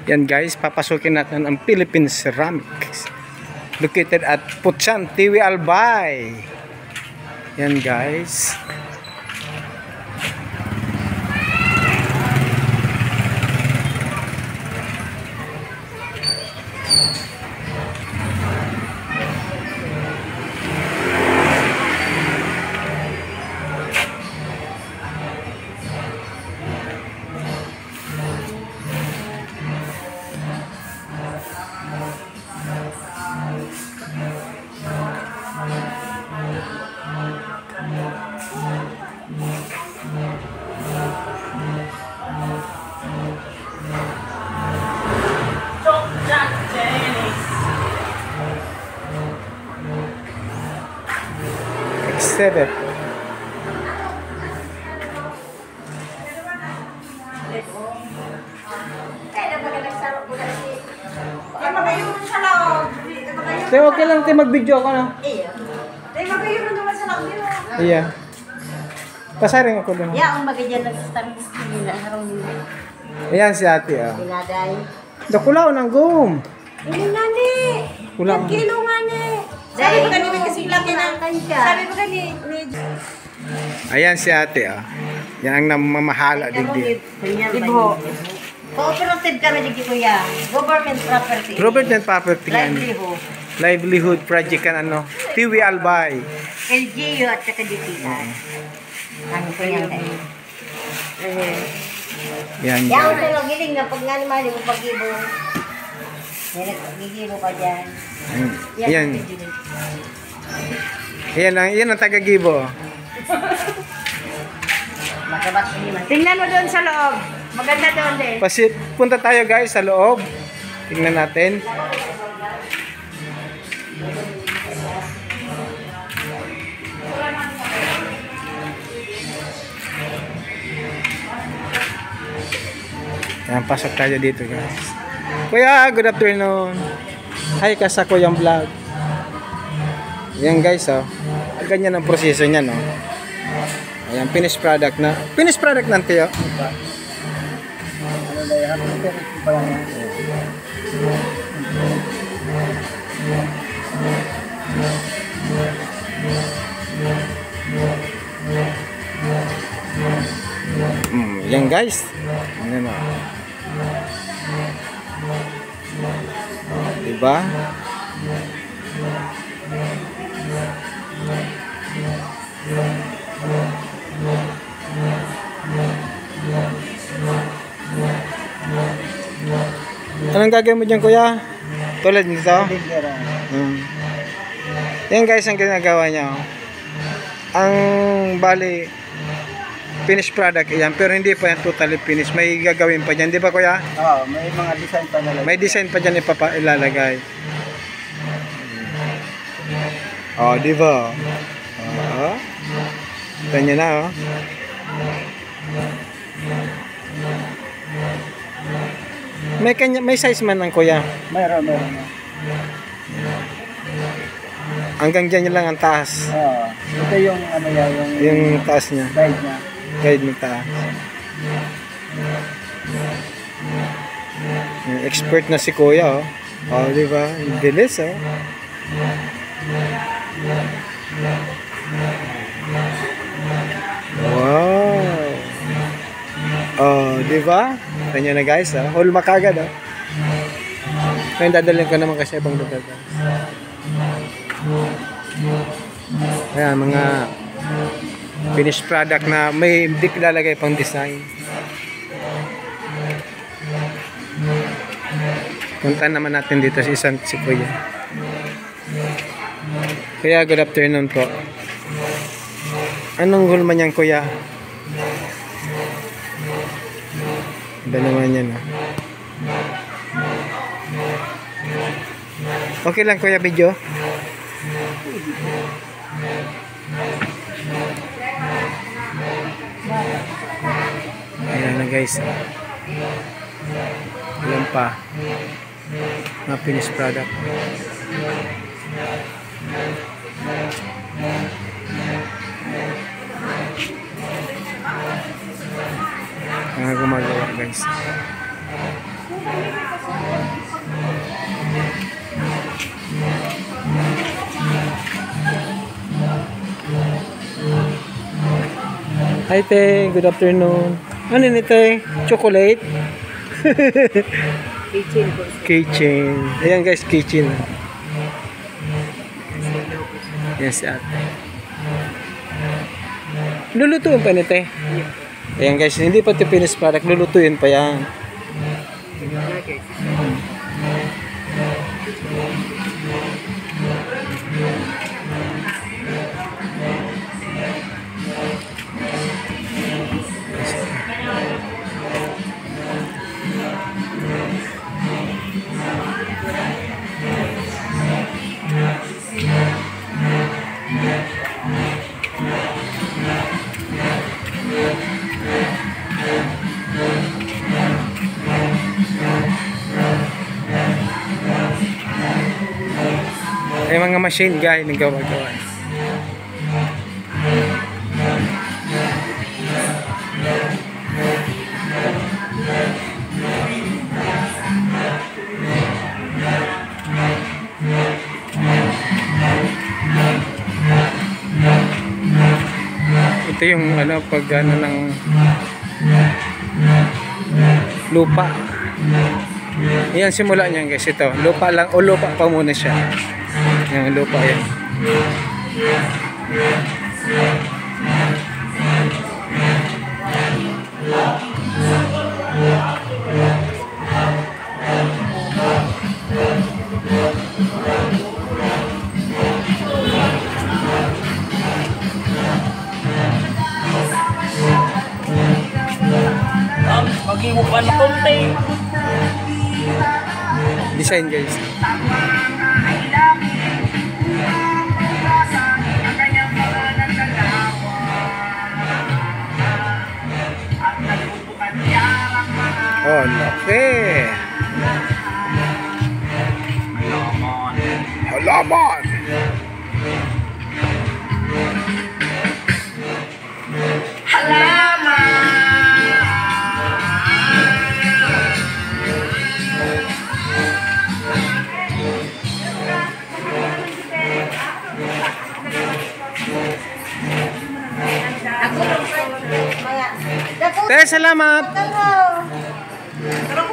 Yan guys, papasukin natin ang Philippine Ceramics located at Putsan, Tiwi Albay. Yan guys. Exhibit. Te, okay lang, te, mag-video ako, no? Iya. Tayo magayuran naman sa loob nila. Iya. Pasaring ako doon. Ya, ang magigyan nag-stamp nila harong nila. Ayan si ate, ah. Pinaday. Dakulaw ng gum. Ini nani. Kulang. Kilo nga ni. Sabi ba kanina kasi laki ng kanya. Sabi ba kanina. Ayan si ate, ah. Yan ang namamahala digdi. Ibo. Cooperative kami dito kuya. Government property. Government property nga ni. Livelihood. Livelihood project kan ano. Tiwi Albay. LGU at saka DTI. Ano po yan tayo? Yan. Yan sa nagiling na pag nga naman mo pag-ibo. Gigibo ka dyan. Yan. Yan ang taga-gibo. Makabat ko naman. Tingnan mo doon sa loob. Maganda doon din. Punta tayo guys sa loob. Tingnan natin. Yan, pasok tayo dito guys. Kuya, good afternoon. Hi ka sa Kuyang Vlog. Yan guys, oh. Ganyan ang proseso niya, no. Ayan, finished product na. Finished product ng tiyo. Yan guys. Ano, diba? Anong gagawin mo dyan, kuya? Tulad nito? Yan guys ang ginagawa niya. Ang bali finished product yan, pero hindi pa yan totally finished. May gagawin pa dyan, di ba kuya? Oo, may mga design pa nila. May design pa dyan ilalagay. Oh, di ba? Oh. Kita nyo na, oh. May size man ng kuya. Meron. Hanggang dyan lang ang taas. Oo. Ito yung ano yan, yung taas niya. guide niya. Guide ng taas. Yung expert na si kuya, oh. Oh, di ba? Bilis, oh. Wow. Oh, di ba? Tanya na guys, oh. Hulma kagad, oh. Kaya dadalhin ko naman kasi ibang lugar, guys. Ayan, mga finished product na may hindi lalagay pang design. Punta naman natin dito si Kuya. Kuya, good afternoon po. Anong hulma niyan, kuya? Iba naman yan, oh. Okay lang, kuya, video. guys. Ayan pa. Mga finished product. Mga gumagawa guys. Hi te, good afternoon. Ano ni te? Chocolate? Kitchen po. Keychain. Ayan guys, keychain. Yes, ate. Lulutuin pa ni te. Ayan guys, hindi pa ito finished product. Lulutuin pa yan. Ay mga machine guys, nagawa-gawa. Ito yung ano pag ano ng lupa. Yan simula niyan guys, ito. Lupa lang o lupa pa muna siya. Yung lupa yan. Mag-iupan na konti. Design guys. Oh, laki. Halaman. Ako lang maya. Dako. Te, salamat. Dako.